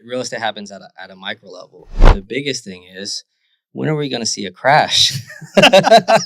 real estate happens at a micro level. The biggest thing is, when are we going to see a crash? A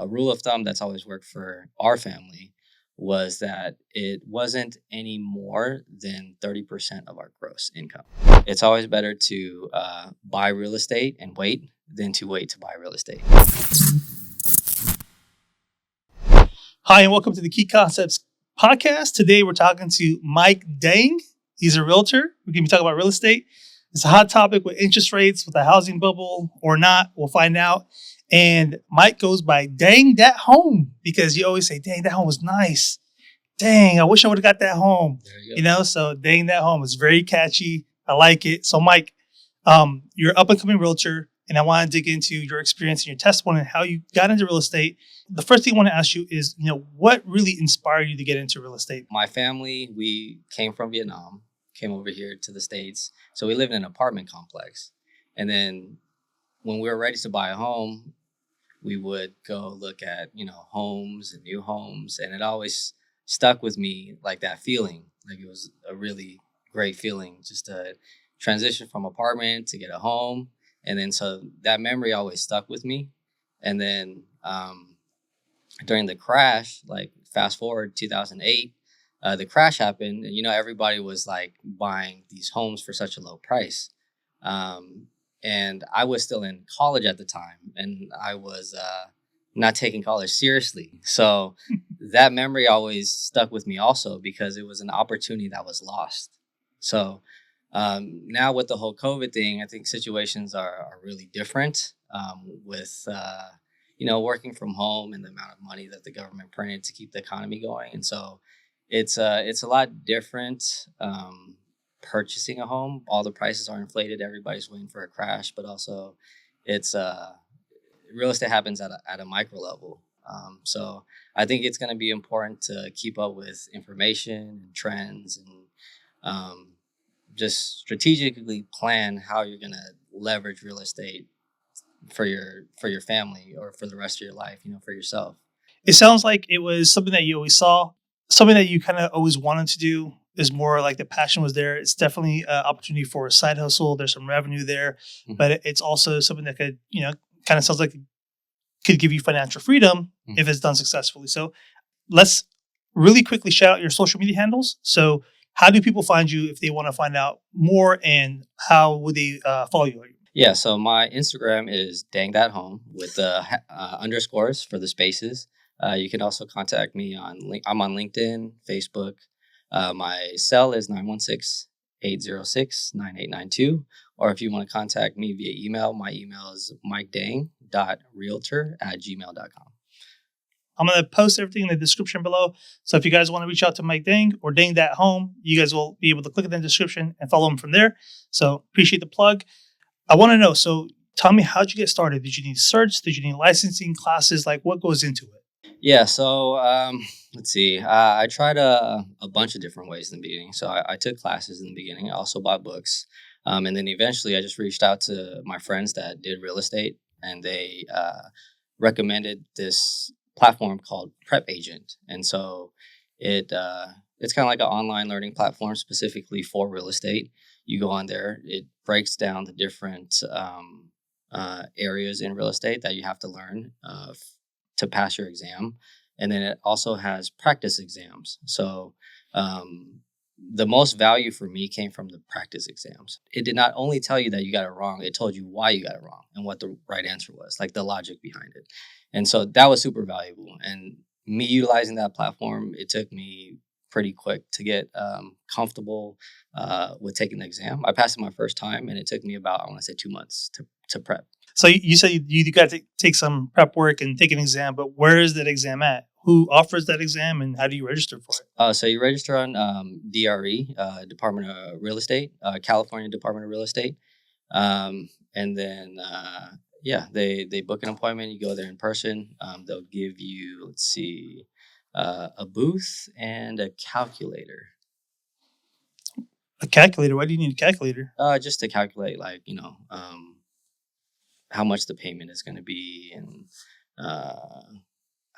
rule of thumb that's always worked for our family was that it wasn't any more than 30% of our gross income. It's always better to buy real estate and wait than to wait to buy real estate. Hi, and welcome to the Key Concepts podcast. Today, we're talking to Mike Dang. He's a realtor. We're going to be talking about real estate. It's a hot topic with interest rates, with the housing bubble or not. We'll find out. And Mike goes by DangThatHome because you always say, dang, that home was nice. Dang, I wish I would have got that home. There you go. So DangThatHome is very catchy. I like it. So Mike, you're an up-and-coming realtor, and I want to dig into your experience and your testimony and how you got into real estate. The first thing I want to ask you is, what really inspired you to get into real estate? My family, we came from Vietnam, came over here to the States. So we lived in an apartment complex. And then when we were ready to buy a home, we would go look at, homes and new homes. And it always stuck with me, like that feeling. Like it was a really great feeling just to transition from apartment to get a home. And then so that memory always stuck with me. And then during the crash, like fast forward 2008, the crash happened, and everybody was like buying these homes for such a low price, and I was still in college at the time, and I was not taking college seriously. So that memory always stuck with me also because it was an opportunity that was lost. So now with the whole COVID thing, I think situations are really different with working from home and the amount of money that the government printed to keep the economy going. And so it's a lot different purchasing a home. All the prices are inflated. Everybody's waiting for a crash, but also it's real estate happens at a micro level. So I think it's going to be important to keep up with information and trends and just strategically plan how you're going to leverage real estate for your family or for the rest of your life, for yourself. It sounds like it was something that you always saw, something that you kind of always wanted to do. Is more like the passion was there. It's definitely an opportunity for a side hustle. There's some revenue there, but it's also something that could, kind of sounds like it could give you financial freedom if it's done successfully. So let's really quickly shout out your social media handles. So how do people find you if they want to find out more, and how would they follow you? Yeah, so my Instagram is DangThatHome with the underscores for the spaces. You can also contact me I'm on LinkedIn, Facebook. My cell is 916-806-9892. Or if you want to contact me via email, my email is mikedang.realtor@gmail.com. I'm going to post everything in the description below. So if you guys want to reach out to Mike Dang or DangThatHome, you guys will be able to click in the description and follow him from there. So appreciate the plug. I want to know, so tell me, how'd you get started? Did you need certs? Did you need licensing classes? Like, what goes into it? Yeah, so let's see. I tried a bunch of different ways in the beginning. So I took classes in the beginning. I also bought books. And then eventually I just reached out to my friends that did real estate, and they recommended this platform called Prep Agent. And so it's kind of like an online learning platform specifically for real estate. You go on there, it breaks down the different areas in real estate that you have to learn to pass your exam. And then it also has practice exams. So the most value for me came from the practice exams. It did not only tell you that you got it wrong, it told you why you got it wrong and what the right answer was, like the logic behind it. And so that was super valuable. And me utilizing that platform, it took me pretty quick to get comfortable with taking the exam. I passed it my first time, and it took me about, I want to say, 2 months to prep. So you said you got to take some prep work and take an exam, but where is that exam at? Who offers that exam, and how do you register for it? So you register on DRE, Department of Real Estate, California Department of Real Estate. And then, they book an appointment. You go there in person. They'll give you, let's see, a booth and a calculator. A calculator? Why do you need a calculator? Just to calculate, how much the payment is going to be, and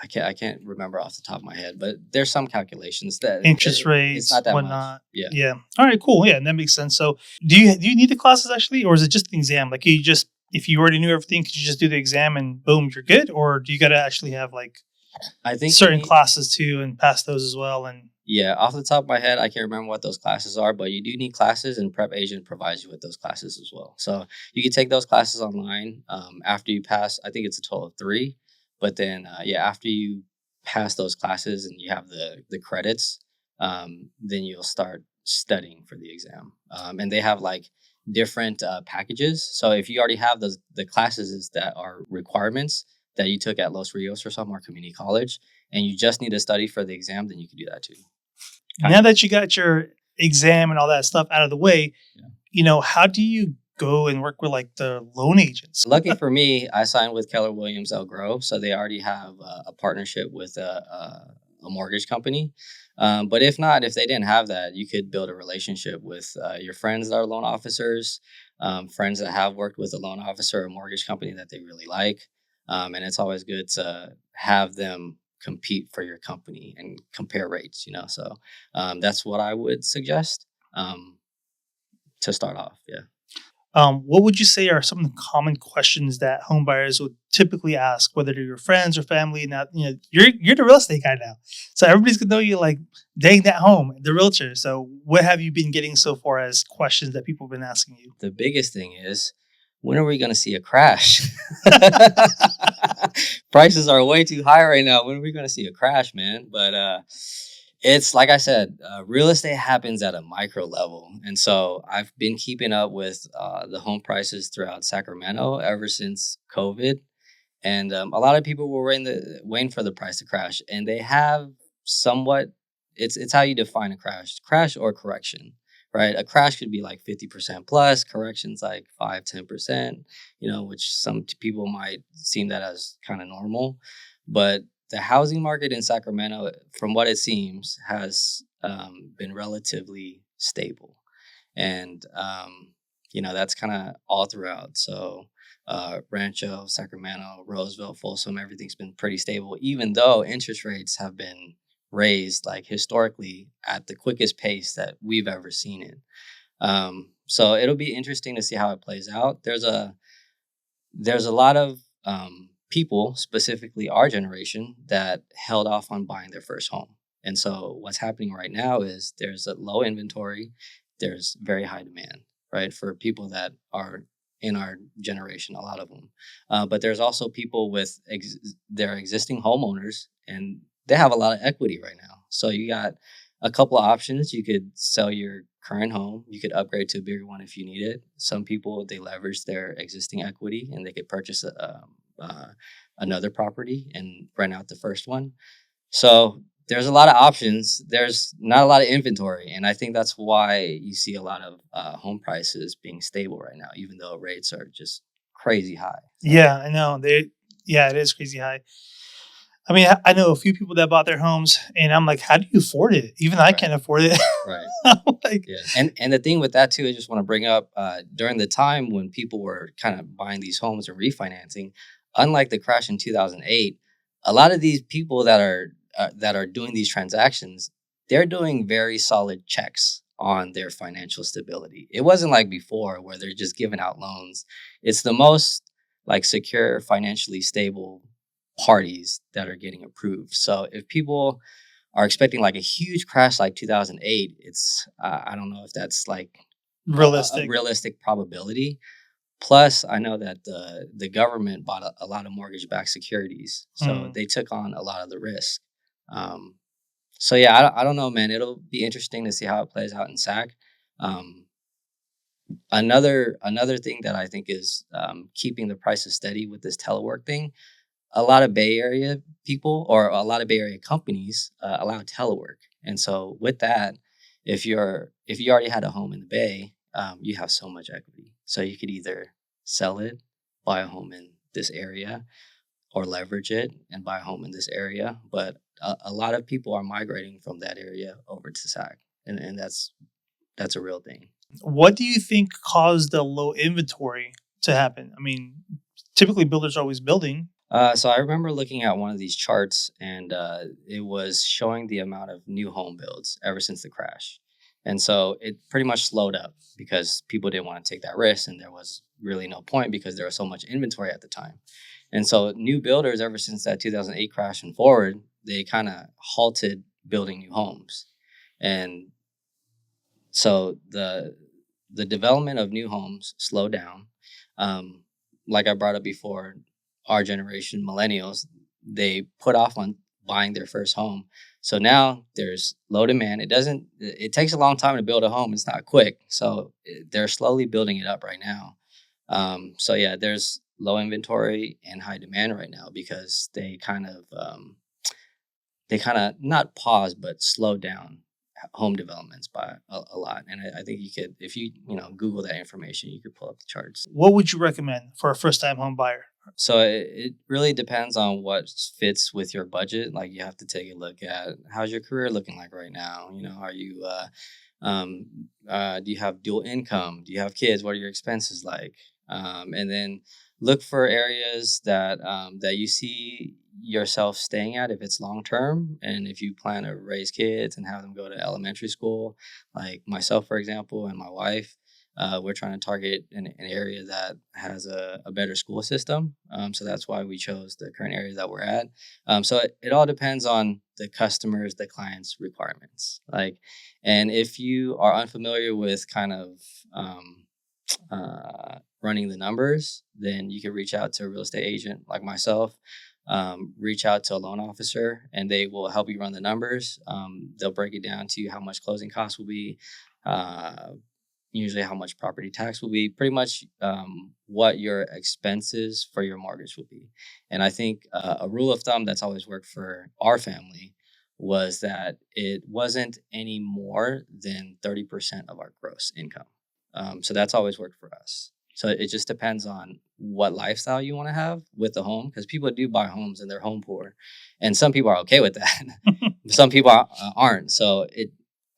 I can't remember off the top of my head, but there's some calculations that Interest it's rates, not that much. whatnot. Yeah. Yeah. All right. Cool. Yeah, that makes sense. So, do you need the classes actually, or is it just the exam? Like, you just if you already knew everything, could you just do the exam and boom, you're good, or do you got to actually have like I think you certain need. classes too and pass those as well? And Yeah, off the top of my head, I can't remember what those classes are, but you do need classes, and Prep Agent provides you with those classes as well. So you can take those classes online. After you pass, I think it's a total of three. But then, yeah, after you pass those classes and you have the credits, then you'll start studying for the exam. And they have like different packages. So if you already have the classes that are requirements that you took at Los Rios or something or community college, and you just need to study for the exam, then you can do that too. now that you got your exam and all that stuff out of the way, Yeah. how do you go and work with like the loan agents? Lucky for me, I signed with Keller Williams El Grove, so they already have a partnership with a mortgage company. But if they didn't have that, you could build a relationship with your friends that are loan officers, friends that have worked with a loan officer or mortgage company that they really like. And it's always good to have them compete for your company and compare rates, So that's what I would suggest to start off. Yeah. What would you say are some of the common questions that home buyers would typically ask, whether they're your friends or family? Now, you're the real estate guy now, so everybody's gonna know you like Dang That Home, the realtor. So, what have you been getting so far as questions that people have been asking you? The biggest thing is, when are we going to see a crash? Prices are way too high right now. When are we going to see a crash, man? But it's like I said, real estate happens at a micro level. And so I've been keeping up with the home prices throughout Sacramento ever since COVID. And a lot of people were waiting for the price to crash. And they have somewhat, it's how you define a crash or correction, right? A crash could be like 50% plus, corrections like 5-10%, which some people might seem that as kind of normal. But the housing market in Sacramento, from what it seems, has been relatively stable. And, that's kind of all throughout. So, Rancho, Sacramento, Roseville, Folsom, everything's been pretty stable, even though interest rates have been raised like historically at the quickest pace that we've ever seen it. So it'll be interesting to see how it plays out. There's a lot of people, specifically our generation, that held off on buying their first home. And so what's happening right now is there's a low inventory, there's very high demand, right, for people that are in our generation, a lot of them. But there's also people with their existing homeowners, and they have a lot of equity right now. So you got a couple of options. You could sell your current home. You could upgrade to a bigger one if you need it. Some people, they leverage their existing equity and they could purchase another property and rent out the first one. So there's a lot of options. There's not a lot of inventory, and I think that's why you see a lot of home prices being stable right now, even though rates are just crazy high. So, Yeah, I know. Yeah, it is crazy high. I mean, I know a few people that bought their homes, and I'm like, how do you afford it? Even I right, can't afford it. right. I'm like, Yeah, and the thing with that too, I just want to bring up during the time when people were kind of buying these homes and refinancing, unlike the crash in 2008, a lot of these people that are doing these transactions, they're doing very solid checks on their financial stability. It wasn't like before where they're just giving out loans. It's the most like secure, financially stable parties that are getting approved. So if people are expecting like a huge crash like 2008, it's I don't know if that's like a realistic. realistic probability. Plus, I know that the government bought a lot of mortgage-backed securities, so Mm. they took on a lot of the risk. Um, so yeah, I don't know, man. It'll be interesting to see how it plays out in SAC. Um, another thing that I think is keeping the prices steady with this telework thing. A lot of Bay Area people or a lot of Bay Area companies allow telework, and so with that, if you already had a home in the Bay, you have so much equity. So you could either sell it, buy a home in this area, or leverage it and buy a home in this area. But a lot of people are migrating from that area over to SAC, and that's a real thing. What do you think caused the low inventory to happen? I mean, typically builders are always building. So I remember looking at one of these charts, and it was showing the amount of new home builds ever since the crash. And so it pretty much slowed up because people didn't want to take that risk, and there was really no point because there was so much inventory at the time. And so new builders, ever since that 2008 crash and forward, they kind of halted building new homes. And so the development of new homes slowed down. Um, like I brought up before, our generation, millennials, they put off on buying their first home. So now there's low demand. It takes a long time to build a home. It's not quick. So they're slowly building it up right now. So yeah, there's low inventory and high demand right now because they kind of not pause but slow down home developments by a lot. And I think you could, if Google that information, you could pull up the charts. What would you recommend for a first time home buyer? So it really depends on what fits with your budget. Like you have to take a look at how's your career looking like right now. Are you do you have dual income? Do you have kids? What are your expenses like? And then look for areas that you see yourself staying at if it's long term, and if you plan to raise kids and have them go to elementary school, like myself, for example, and my wife. We're trying to target an area that has a better school system. So that's why we chose the current area that we're at. So it all depends on the customers, the client's requirements. And if you are unfamiliar with kind of running the numbers, then you can reach out to a real estate agent like myself. Reach out to a loan officer, and they will help you run the numbers. They'll break it down to you how much closing costs will be. Uh, Usually how much property tax will be, pretty much what your expenses for your mortgage will be. And I think a rule of thumb that's always worked for our family was that it wasn't any more than 30% of our gross income. So that's always worked for us. So it just depends on what lifestyle you want to have with the home, because people do buy homes and they're home poor, and some people are okay with that. Some people aren't. So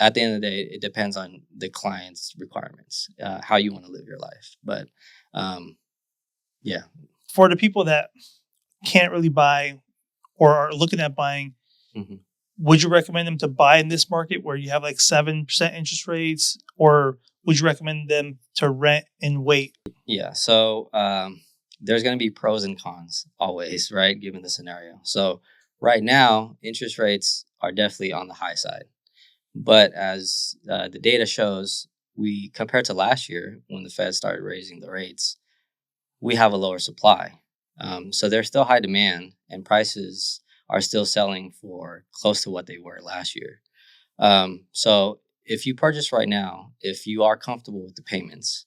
at the end of the day, it depends on the client's requirements, how you want to live your life. But yeah. For the people that can't really buy or are looking at buying, hmm would you recommend them to buy in this market where you have like 7% interest rates, or would you recommend them to rent and wait? Yeah. So there's going to be pros and cons always, right? Given the scenario. So right now, interest rates are definitely on the high side. But as the data shows, we compared to last year when the Fed started raising the rates, we have a lower supply. So there's still high demand, and prices are still selling for close to what they were last year. So if you purchase right now, if you are comfortable with the payments,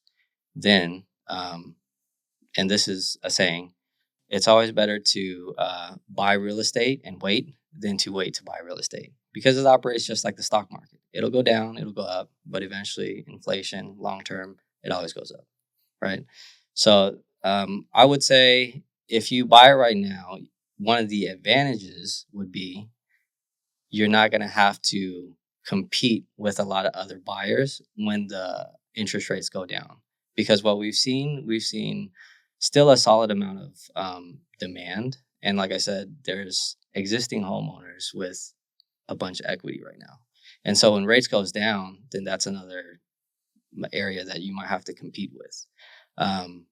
then, and this is a saying, it's always better to buy real estate and wait than to wait to buy real estate, because it operates just like the stock market. It'll go down, it'll go up, but eventually inflation, long term, it always goes up, right? So I would say if you buy it right now, one of the advantages would be you're not going to have to compete with a lot of other buyers when the interest rates go down. Because what we've seen still a solid amount of demand. And like I said, there's existing homeowners with a bunch of equity right now. And so when rates goes down, then that's another area that you might have to compete with. Um,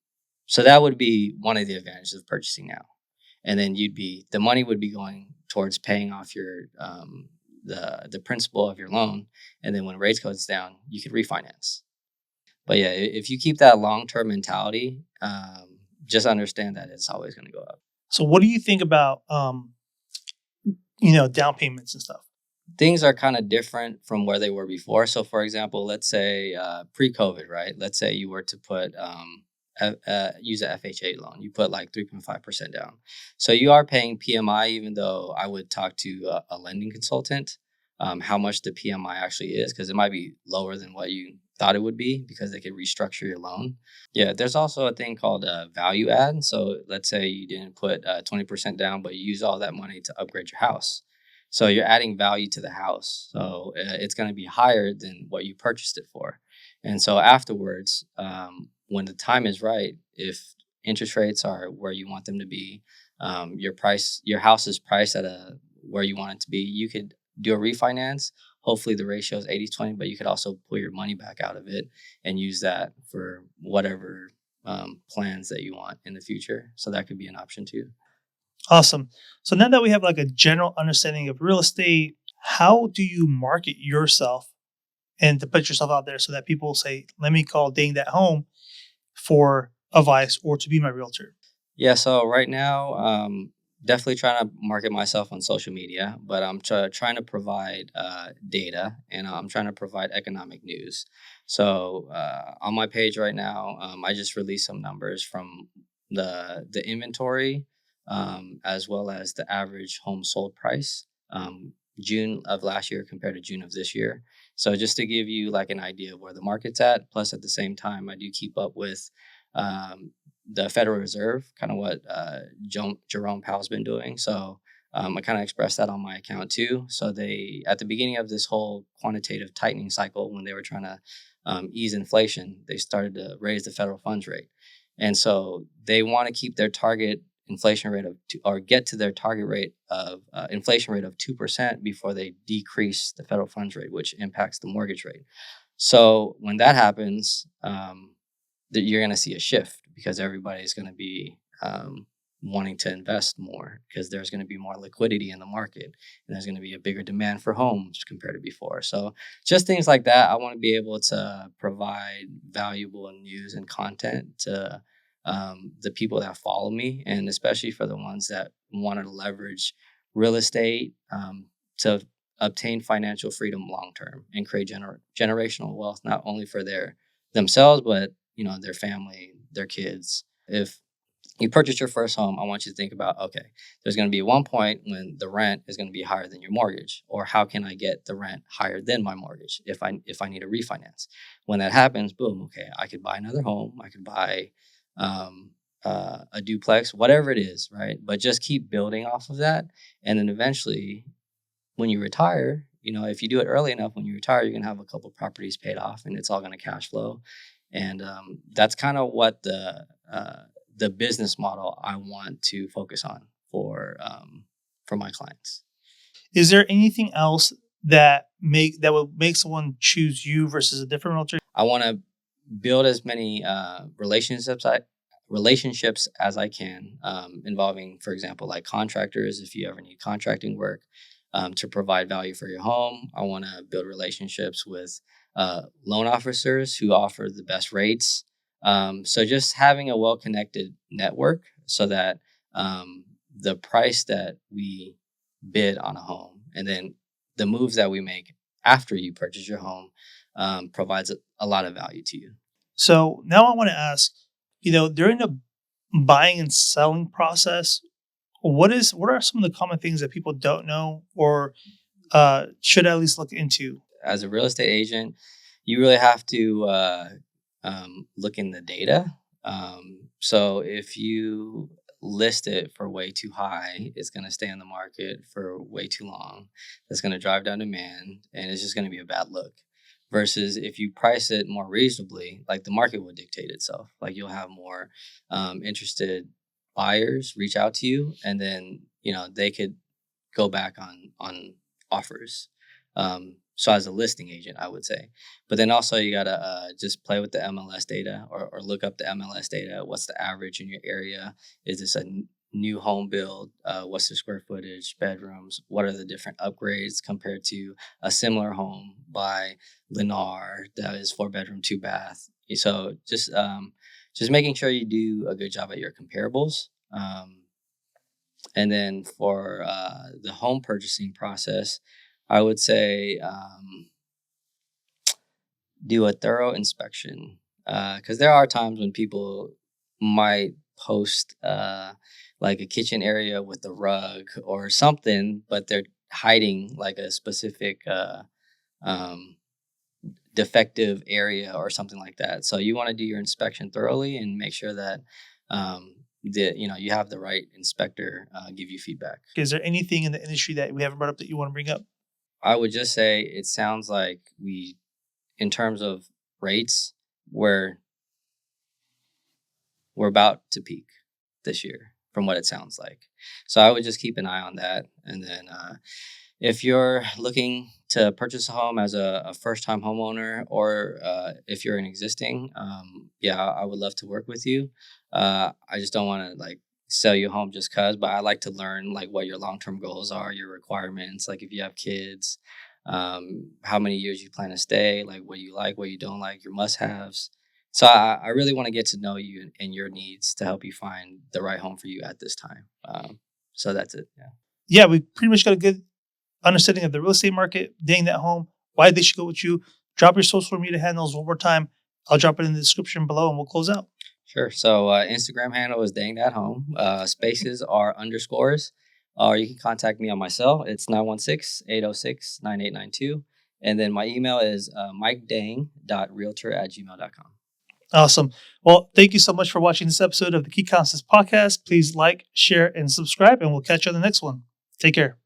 so that would be one of the advantages of purchasing now. And then the money would be going towards paying off your the principal of your loan. And then when rates goes down, you could refinance. But yeah, if you keep that long term mentality, just understand that it's always going to go up. So, what do you think about down payments and stuff? Things are kind of different from where they were before. So, for example, let's say pre-COVID, right? Let's say you were to put use a FHA loan. You put like 3.5% down. So you are paying PMI, even though I would talk to a lending consultant how much the PMI actually is, because it might be lower than what you thought it would be because they could restructure your loan. Yeah, there's also a thing called value add. So let's say you didn't put 20% down, but you use all that money to upgrade your house. So you're adding value to the house. So it's going to be higher than what you purchased it for. And so afterwards, when the time is right, if interest rates are where you want them to be, your house is priced at where you want it to be. You could do a refinance. Hopefully the ratio is 80-20, but you could also pull your money back out of it and use that for whatever plans that you want in the future. So that could be an option too. Awesome. So now that we have like a general understanding of real estate, how do you market yourself and to put yourself out there so that people say, let me call DangThatHome for advice or to be my realtor? Yeah, so right now, definitely trying to market myself on social media, but I'm trying to provide data, and I'm trying to provide economic news. So on my page right now, I just released some numbers from the inventory, as well as the average home sold price, June of last year compared to June of this year. So just to give you like an idea of where the market's at. Plus, at the same time, I do keep up with um, the Federal Reserve, kind of what Jerome Powell's been doing. So I kind of expressed that on my account too. So they, at the beginning of this whole quantitative tightening cycle, when they were trying to ease inflation, they started to raise the federal funds rate, and so they want to keep their target inflation rate of or get to their target rate of inflation rate of 2% before they decrease the federal funds rate, which impacts the mortgage rate. So when that happens, that you're going to see a shift because everybody's going to be wanting to invest more because there's going to be more liquidity in the market and there's going to be a bigger demand for homes compared to before. So just things like that. I want to be able to provide valuable news and content to the people that follow me, and especially for the ones that want to leverage real estate to obtain financial freedom long term and create generational wealth, not only for themselves, but their family, their kids. If you purchase your first home, I want you to think about, okay, there's going to be one point when the rent is going to be higher than your mortgage, or how can I get the rent higher than my mortgage if I need a refinance? When that happens, boom, okay, I could buy another home, I could buy a duplex, whatever it is, right? But just keep building off of that, and then eventually, when you retire, if you do it early enough, when you retire, you're gonna have a couple properties paid off, and it's all gonna cash flow. And that's kind of what the business model I want to focus on for my clients. Is there anything else that would make someone choose you versus a different realtor? I want to build as many relationships as I can, involving, for example, like contractors. If you ever need contracting work to provide value for your home, I want to build relationships with loan officers who offer the best rates. So just having a well-connected network so that the price that we bid on a home and then the moves that we make after you purchase your home provides a lot of value to you. So now I want to ask, during the buying and selling process, what are some of the common things that people don't know or should at least look into? As a real estate agent, you really have to look in the data. So if you list it for way too high, it's going to stay on the market for way too long. That's going to drive down demand, and it's just going to be a bad look. Versus if you price it more reasonably, like the market will dictate itself. Like you'll have more interested buyers reach out to you, and then they could go back on offers. So as a listing agent, I would say, but then also you gotta just play with the MLS data or look up the MLS data. What's the average in your area? Is this a new home build? What's the square footage, bedrooms? What are the different upgrades compared to a similar home by Lennar that is 4 bedroom, 2 bath? So just making sure you do a good job at your comparables. And then for the home purchasing process, I would say do a thorough inspection because there are times when people might post like a kitchen area with a rug or something, but they're hiding like a specific um, defective area or something like that. So you want to do your inspection thoroughly and make sure that you have the right inspector give you feedback. Is there anything in the industry that we haven't brought up that you want to bring up? I would just say it sounds like in terms of rates, we're about to peak this year. from what it sounds like. So I would just keep an eye on that. And then if you're looking to purchase a home as a first-time homeowner, or if you're an existing, I would love to work with you. I just don't want to like sell you a home just cause, but I like to learn like what your long-term goals are, your requirements, like if you have kids, how many years you plan to stay, like, what you don't like, your must-haves. So I really want to get to know you and your needs to help you find the right home for you at this time. So that's it. Yeah. Yeah, we pretty much got a good understanding of the real estate market, Dang That Home, why they should go with you. Drop your social media handles one more time. I'll drop it in the description below and we'll close out. Sure. So Instagram handle is DangThatHome. Spaces are underscores. Or you can contact me on my cell. It's 916-806-9892. And then my email is mikedang.realtor@gmail.com. Awesome. Well, thank you so much for watching this episode of the Key Concepts Podcast. Please like, share, and subscribe, and we'll catch you on the next one. Take care.